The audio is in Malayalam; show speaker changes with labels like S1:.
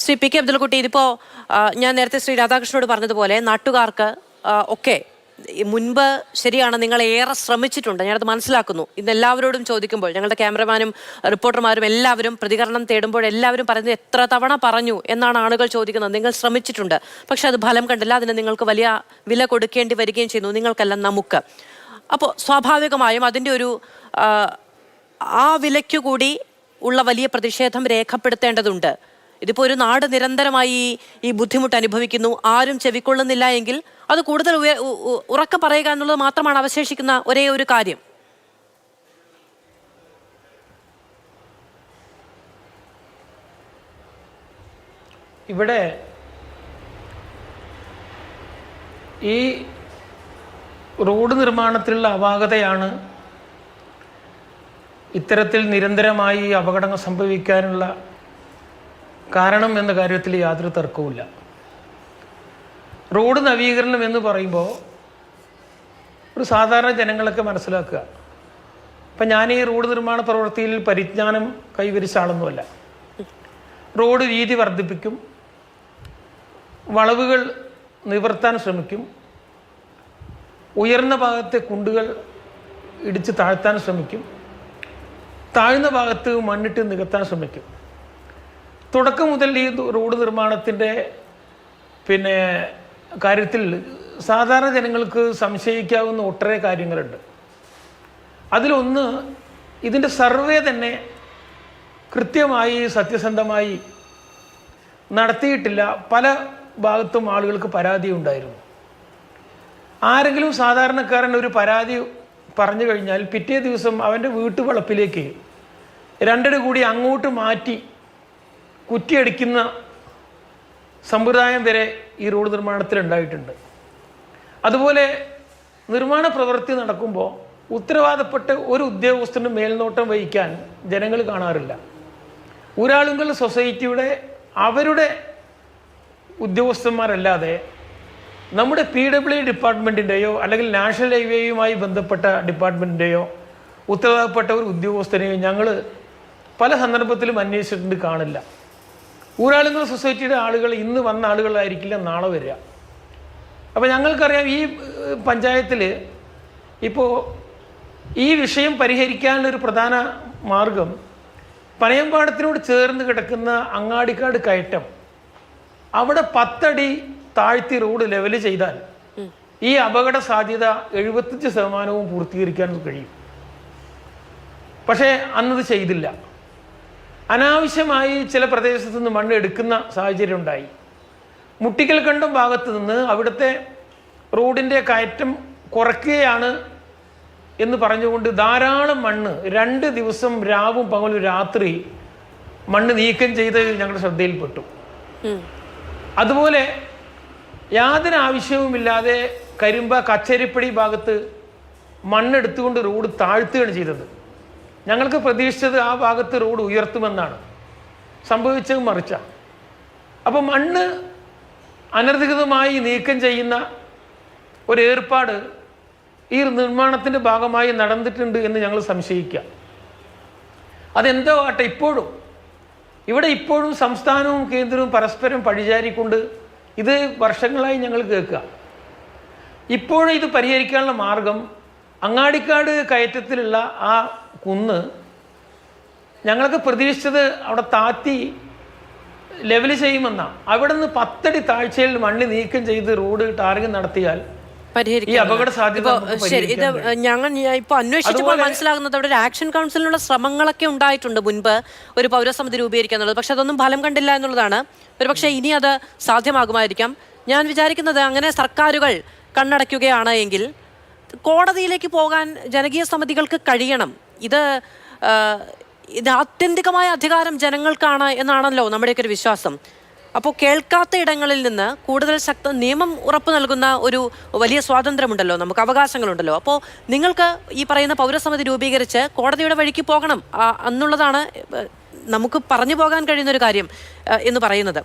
S1: ശ്രീ പി കെ അബ്ദുൽകുട്ടി, ഇതിപ്പോ ഞാൻ നേരത്തെ ശ്രീ രാധാകൃഷ്ണനോട് പറഞ്ഞതുപോലെ നാട്ടുകാർക്ക് ഒക്കെ മുൻപ് ശരിയാണ്, നിങ്ങൾ ഏറെ ശ്രമിച്ചിട്ടുണ്ട്, ഞാനത് മനസ്സിലാക്കുന്നു. ഇന്ന് എല്ലാവരോടും ചോദിക്കുമ്പോൾ, ഞങ്ങളുടെ ക്യാമറമാനും റിപ്പോർട്ടർമാരും എല്ലാവരും പ്രതികരണം തേടുമ്പോൾ എല്ലാവരും പറയുന്നത് എത്ര തവണ പറഞ്ഞു എന്നാണ് ആളുകൾ ചോദിക്കുന്നത്. നിങ്ങൾ ശ്രമിച്ചിട്ടുണ്ട്, പക്ഷെ അത് ഫലം കണ്ടില്ല, അതിന് നിങ്ങൾക്ക് വലിയ വില കൊടുക്കേണ്ടി വരികയും ചെയ്യുന്നു, നിങ്ങൾക്കല്ല നമുക്ക്. അപ്പോൾ സ്വാഭാവികമായും അതിൻ്റെ ഒരു ആ വിലയ്ക്കു കൂടി ഉള്ള വലിയ പ്രതിഷേധം രേഖപ്പെടുത്തേണ്ടതുണ്ട്. ഇതിപ്പോൾ ഒരു നാട് നിരന്തരമായി ഈ ബുദ്ധിമുട്ട് അനുഭവിക്കുന്നു, ആരും ചെവിക്കൊള്ളുന്നില്ല എങ്കിൽ അത് കൂടുതൽ ഉറക്കെ പറയുക എന്നുള്ളത് മാത്രമാണ് അവശേഷിക്കുന്ന ഒരേ ഒരു കാര്യം.
S2: ഇവിടെ ഈ റോഡ് നിർമ്മാണത്തിലുള്ള അപാകതയാണ് ഇത്തരത്തിൽ നിരന്തരമായി അപകടങ്ങൾ സംഭവിക്കാനുള്ള കാരണം എന്ന കാര്യത്തിൽ യാതൊരു തർക്കവുമില്ല. റോഡ് നവീകരണം എന്ന് പറയുമ്പോൾ ഒരു സാധാരണ ജനങ്ങളൊക്കെ മനസ്സിലാക്കുക. ഇപ്പം ഞാൻ ഈ റോഡ് നിർമ്മാണ പ്രവൃത്തിയിൽ പരിജ്ഞാനം കൈവരിച്ച ആളൊന്നുമല്ല. റോഡ് വീതി വർദ്ധിപ്പിക്കും, വളവുകൾ നിവർത്താൻ ശ്രമിക്കും, ഉയർന്ന ഭാഗത്തെ കുണ്ടുകൾ ഇടിച്ച് താഴ്ത്താൻ ശ്രമിക്കും, താഴ്ന്ന ഭാഗത്ത് മണ്ണിട്ട് നികത്താൻ ശ്രമിക്കും. തുടക്കം മുതൽ ഈ റോഡ് നിർമ്മാണത്തിൻ്റെ കാര്യത്തിൽ സാധാരണ ജനങ്ങൾക്ക് സംശയിക്കാവുന്ന ഒട്ടേറെ കാര്യങ്ങളുണ്ട്. അതിലൊന്ന്, ഇതിൻ്റെ സർവേ തന്നെ കൃത്യമായി സത്യസന്ധമായി നടത്തിയിട്ടില്ല. പല ഭാഗത്തും ആളുകൾക്ക് പരാതി ഉണ്ടായിരുന്നു. ആരെങ്കിലും സാധാരണക്കാരൻ ഒരു പരാതി പറഞ്ഞു കഴിഞ്ഞാൽ പിറ്റേ ദിവസം അവൻ്റെ വീട്ടുവളപ്പിലേക്ക് രണ്ടടി കൂടി അങ്ങോട്ട് മാറ്റി കുറ്റിയടിക്കുന്ന സമ്പ്രദായം വരെ ഈ റോഡ് നിർമ്മാണത്തിൽ ഉണ്ടായിട്ടുണ്ട്. അതുപോലെ നിർമ്മാണ പ്രവൃത്തി നടക്കുമ്പോൾ ഉത്തരവാദപ്പെട്ട ഒരു ഉദ്യോഗസ്ഥന് മേൽനോട്ടം വഹിക്കാൻ ജനങ്ങൾ കാണാറില്ല. ഊരാളുങ്കൽ സൊസൈറ്റിയുടെ അവരുടെ ഉദ്യോഗസ്ഥന്മാരല്ലാതെ നമ്മുടെ PWD ഡിപ്പാർട്ട്മെൻറ്റിൻ്റെയോ അല്ലെങ്കിൽ നാഷണൽ ഹൈവേയുമായി ബന്ധപ്പെട്ട ഡിപ്പാർട്ട്മെൻറ്റിൻ്റെയോ ഉത്തരവാദപ്പെട്ട ഒരു ഉദ്യോഗസ്ഥനെയോ ഞങ്ങൾ പല സന്ദർഭത്തിലും അന്വേഷിച്ചിട്ടുണ്ട്, കാണില്ല. ഊരാളുങ്കൽ സൊസൈറ്റിയുടെ ആളുകൾ ഇന്ന് വന്ന ആളുകളായിരിക്കില്ല നാളെ വരിക. അപ്പോൾ ഞങ്ങൾക്കറിയാം ഈ പഞ്ചായത്തിൽ ഇപ്പോൾ ഈ വിഷയം പരിഹരിക്കാനുള്ളൊരു പ്രധാന മാർഗം പനയമ്പാടത്തിനോട് ചേർന്ന് കിടക്കുന്ന അങ്ങാടിക്കാട് കയറ്റം അവിടെ 10 അടി താഴ്ത്തി റോഡ് ലെവൽ ചെയ്താൽ ഈ അപകട സാധ്യത 75% പൂർത്തീകരിക്കാൻ കഴിയും. പക്ഷേ അന്നത് ചെയ്തില്ല. അനാവശ്യമായി ചില പ്രദേശത്തു നിന്ന് മണ്ണ് എടുക്കുന്ന സാഹചര്യം ഉണ്ടായി. മുട്ടിക്കൽ കണ്ടം ഭാഗത്ത് നിന്ന് അവിടുത്തെ റോഡിൻ്റെ കയറ്റം കുറയ്ക്കുകയാണ് എന്ന് പറഞ്ഞുകൊണ്ട് ധാരാളം മണ്ണ് 2 ദിവസം രാവും പകലും രാത്രി മണ്ണ് നീക്കം ചെയ്ത് ഞങ്ങളുടെ ശ്രദ്ധയിൽപ്പെട്ടു. അതുപോലെ യാതൊരു ആവശ്യവുമില്ലാതെ കരിമ്പ കച്ചേരിപ്പടി ഭാഗത്ത് മണ്ണെടുത്തുകൊണ്ട് റോഡ് താഴ്ത്തുകയാണ് ചെയ്തത്. ഞങ്ങൾക്ക് പ്രതീക്ഷിച്ചത് ആ ഭാഗത്ത് റോഡ് ഉയർത്തുമെന്നാണ്, സംഭവിച്ചത് മറിച്ച. അപ്പോൾ മണ്ണ് അനധികൃതമായി നീക്കം ചെയ്യുന്ന ഒരു ഏർപ്പാട് ഈ നിർമ്മാണത്തിൻ്റെ ഭാഗമായി നടന്നിട്ടുണ്ട് എന്ന് ഞങ്ങൾ സംശയിക്കുക. അതെന്തോ ആട്ടെ, ഇപ്പോഴും സംസ്ഥാനവും കേന്ദ്രവും പരസ്പരം പഴിചാരിക്കൊണ്ട് ഇത് വർഷങ്ങളായി ഞങ്ങൾ കേൾക്കുക. ഇപ്പോഴും ഇത് പരിഹരിക്കാനുള്ള മാർഗം അങ്ങാടിക്കാട് കയറ്റത്തിലുള്ള ആ കുന്ന് ഞങ്ങൾക്ക് പ്രതീക്ഷിച്ചത് അവിടെ താത്തി ലെവൽ ചെയ്യുമെന്നാണ്. അവിടെ നിന്ന് 10 അടി താഴ്ചയിൽ മണ്ണ് നീക്കം ചെയ്ത് റോഡ് ടാറിങ് നടത്തിയാൽ ഈ അപകട സാധ്യത.
S1: ഇത് ഞങ്ങൾ ഇപ്പോൾ അന്വേഷിച്ചപ്പോൾ മനസ്സിലാകുന്നത് അവിടെ ഒരു ആക്ഷൻ കൗൺസിലിനുള്ള ശ്രമങ്ങളൊക്കെ ഉണ്ടായിട്ടുണ്ട് മുൻപ് ഒരു പൗരസമിതി രൂപീകരിക്കുക എന്നുള്ളത്. പക്ഷെ അതൊന്നും ഫലം കണ്ടില്ല എന്നുള്ളതാണ്. ഒരുപക്ഷെ ഇനി അത് സാധ്യമാകുമായിരിക്കാം. ഞാൻ വിചാരിക്കുന്നത് അങ്ങനെ സർക്കാരുകൾ കണ്ണടയ്ക്കുകയാണ് എങ്കിൽ കോടതിയിലേക്ക് പോകാൻ ജനകീയ സമിതികൾക്ക് കഴിയണം. ഇത് ആത്യന്തികമായ അധികാരം ജനങ്ങൾക്കാണ് എന്നാണല്ലോ നമ്മുടെയൊക്കെ ഒരു വിശ്വാസം. അപ്പോൾ കേൾക്കാത്ത ഇടങ്ങളിൽ നിന്ന് കൂടുതൽ നിയമം ഉറപ്പ് നൽകുന്ന ഒരു വലിയ സ്വാതന്ത്ര്യമുണ്ടല്ലോ, നമുക്ക് അവകാശങ്ങളുണ്ടല്ലോ. അപ്പോൾ നിങ്ങൾക്ക് ഈ പറയുന്ന പൗരസമിതി രൂപീകരിച്ച് കോടതിയുടെ വഴിക്ക് പോകണം എന്നുള്ളതാണ് നമുക്ക് പറഞ്ഞു പോകാൻ കഴിയുന്നൊരു കാര്യം എന്ന് പറയുന്നത്.